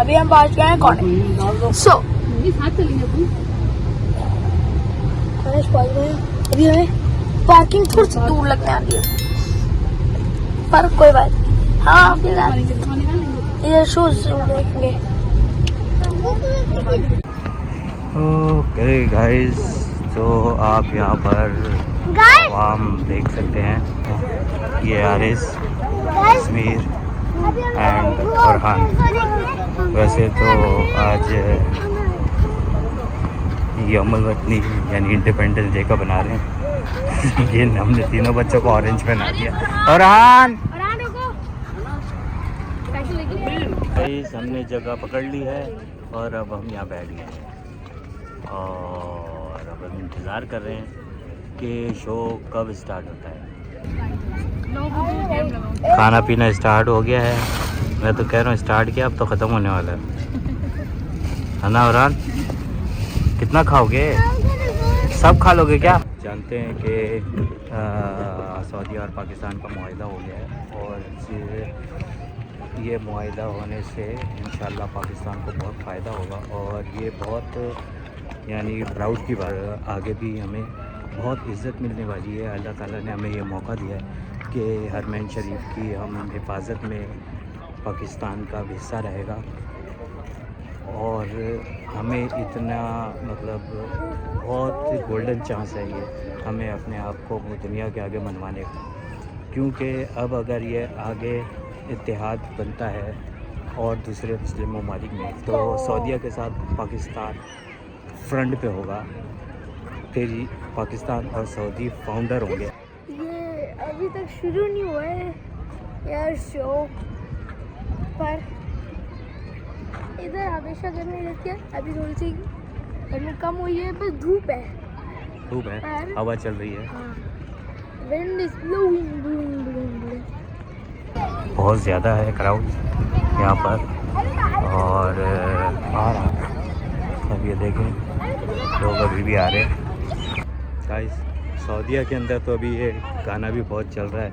अभी हम पहुंच गए हैं कॉलेज। कॉलेज पहुंच गए हैं। अभी हमें पार्किंग थोड़ी सी दूर लगने आती है, पर कोई बात नहीं। हाँ इधर शूज देखेंगे। ओके गाइस, तो आप यहाँ पर आवाम देख सकते हैं। ये आरिस, कश्मीर एंड फरहान। वैसे तो आज यौमुल वतनी यानी इंडिपेंडेंस डे का बना रहे हैं। ये हमने तीनों बच्चों को ऑरेंज पहना दिया। फरहान गाइस, हमने जगह पकड़ ली है और अब हम यहाँ बैठ गए हैं और अब हम इंतज़ार कर रहे हैं कि शो कब स्टार्ट होता है। खाना पीना स्टार्ट हो गया है। मैं तो कह रहा हूँ स्टार्ट किया, अब तो ख़त्म होने वाला है ना फरहान? कितना खाओगे? सब खा लोगे क्या? जानते हैं कि सऊदी और पाकिस्तान का मुआहिदा हो गया है और ये मुआहिदा होने से इंशाल्लाह पाकिस्तान को बहुत फ़ायदा होगा और ये बहुत यानी प्राउड की बात है। आगे भी हमें बहुत इज़्ज़त मिलने वाली है। अल्लाह ताला ने हमें ये मौका दिया है कि हरमैन शरीफ की हम हिफाजत में पाकिस्तान का हिस्सा रहेगा और हमें इतना मतलब बहुत गोल्डन चांस है ये हमें अपने आप को दुनिया के आगे मनवाने का, क्योंकि अब अगर ये आगे इत्तेहाद बनता है और दूसरे मुस्लिम ममालिक में, तो सऊदीया के साथ पाकिस्तान फ्रंट पे होगा। फिर पाकिस्तान और सऊदी फाउंडर होंगे। ये अभी तक शुरू नहीं हुआ है यार शो, पर इधर हमेशा गर्मी रहती है। अभी थोड़ी सी गर्मी कम हुई है, बस धूप है। धूप है, हवा चल रही है। Wind is blowing. बहुत ज़्यादा है क्राउड यहाँ पर और आ रहा है। अब ये देखें लोग अभी भी आ रहे हैं। गाइस, सऊदीया के अंदर तो अभी ये गाना भी बहुत चल रहा है।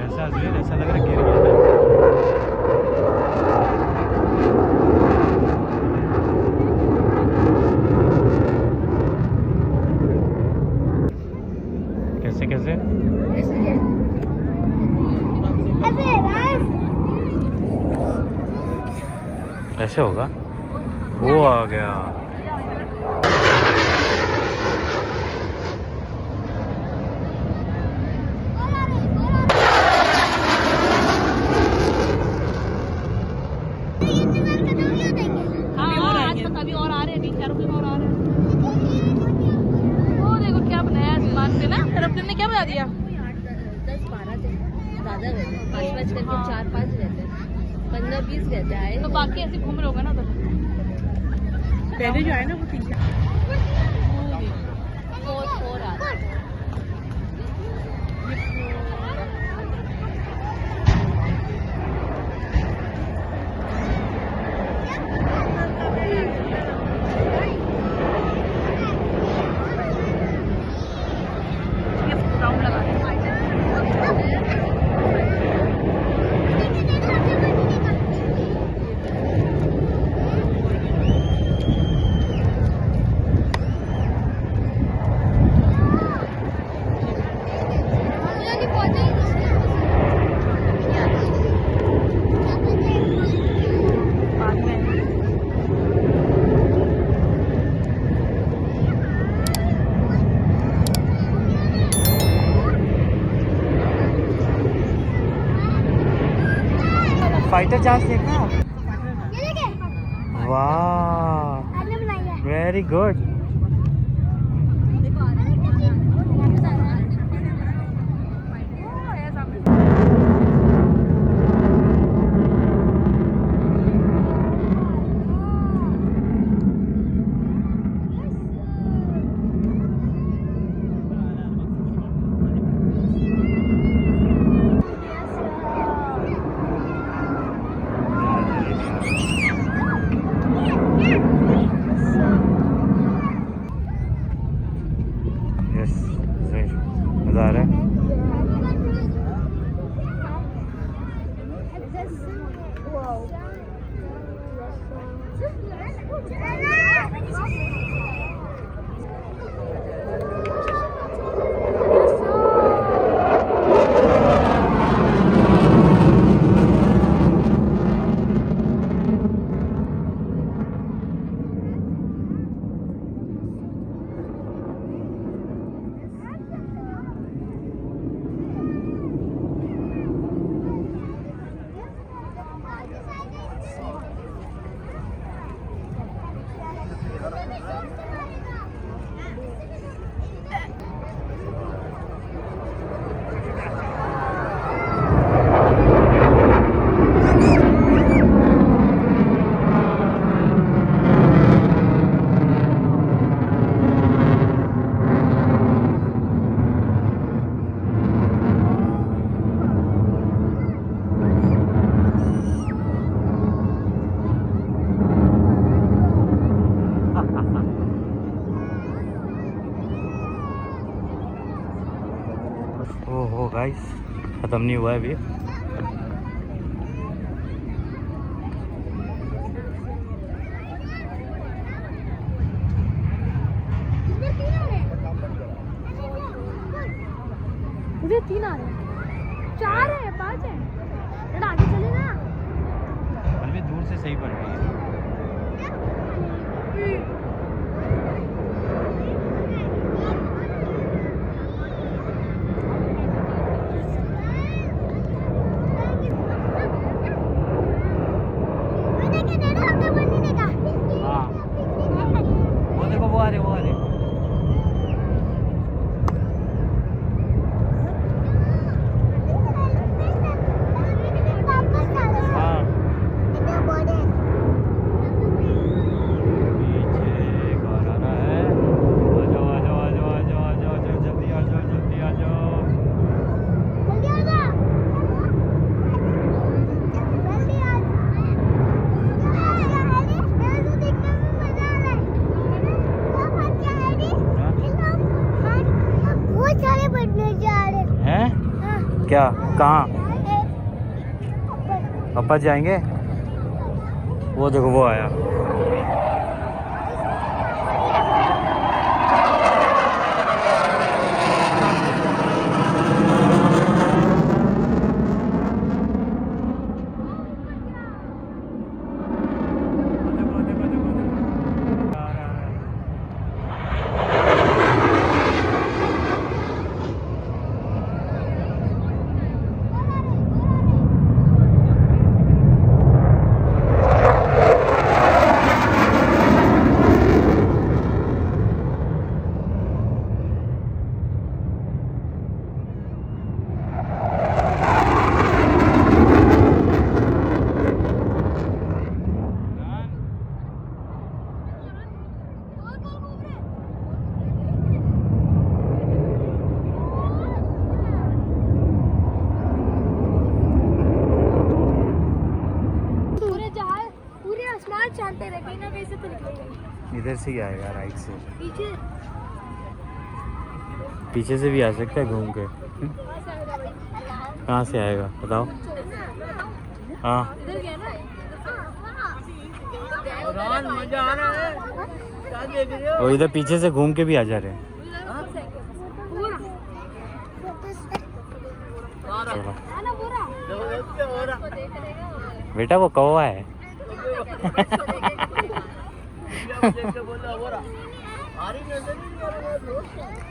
कैसा जुएल, ऐसा लग रहा है गिर गया था। कैसे कैसे ऐसे होगा? वो आ गया। अभी और आ रहे हैं, 3-4 दिन और आ रहे हैं। वो देखो क्या बनाया दुकान पे ना, एरोप्लेन ने क्या बना दिया। 10-12 दिन ज़्यादा रहते हैं, 5 करके 4-5 रहते हैं, 15-20 रहते हैं। तो बाकी ऐसे घूम रहे होगा ना उधर। पहले जो है ना वो 3-4 आ रहा है। फाइटर जहाज देखा? ये देखे वाह, आपने बनाई है। Very good. यस, मजा आ रहा है। ओहो गाइस, खत्म नहीं हुआ है अभी। मुझे 3 आ रहे हैं, 4 है, 5 है। थोड़ा आगे चले ना। अभी दूर से सही बन रही है। हाँ, वो देखो, वो आ रहे, वो आ रहे। हाँ, पीछे एक और आ रहा है। आ जाओ, आ जाओ, आ जाओ, आ जाओ, आ जाओ, आ जाओ, जल्दी आ जाओ, जल्दी आ जाओ। बहुत सारे बढ़ने जा रहे हैं? हैं। क्या? कहाँ? पापा जाएंगे? वो देखो, वो आया। चलते रहे, कहीं ना कहीं से तो निकलेगा। इधर से ही आएगा, राइट से। पीछे पीछे से भी आ सकता है घूम के। कहाँ से आएगा बताओ? हाँ, इधर गया ना। मजा आ रहा है, क्या देख रहे हो? वो इधर पीछे से घूम के भी आ जा रहे हैं। चलो। बेटा वो कौवा है।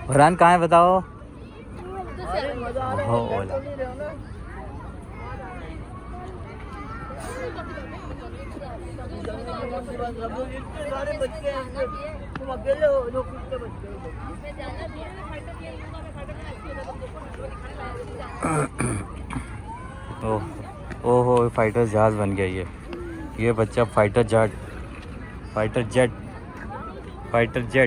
फरहान कहाँ है बताओ? हो, ओला। ओहो फाइटर जहाज बन गया ये बच्चा fighter jet fighter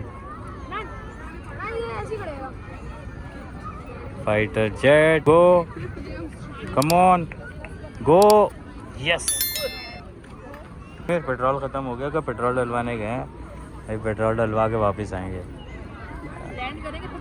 jet go come on go yes. फिर पेट्रोल ख़त्म हो गया का पेट्रोल डलवाने गए हैं, अभी पेट्रोल डलवा के वापस आएंगे। लैंड करेंगे तो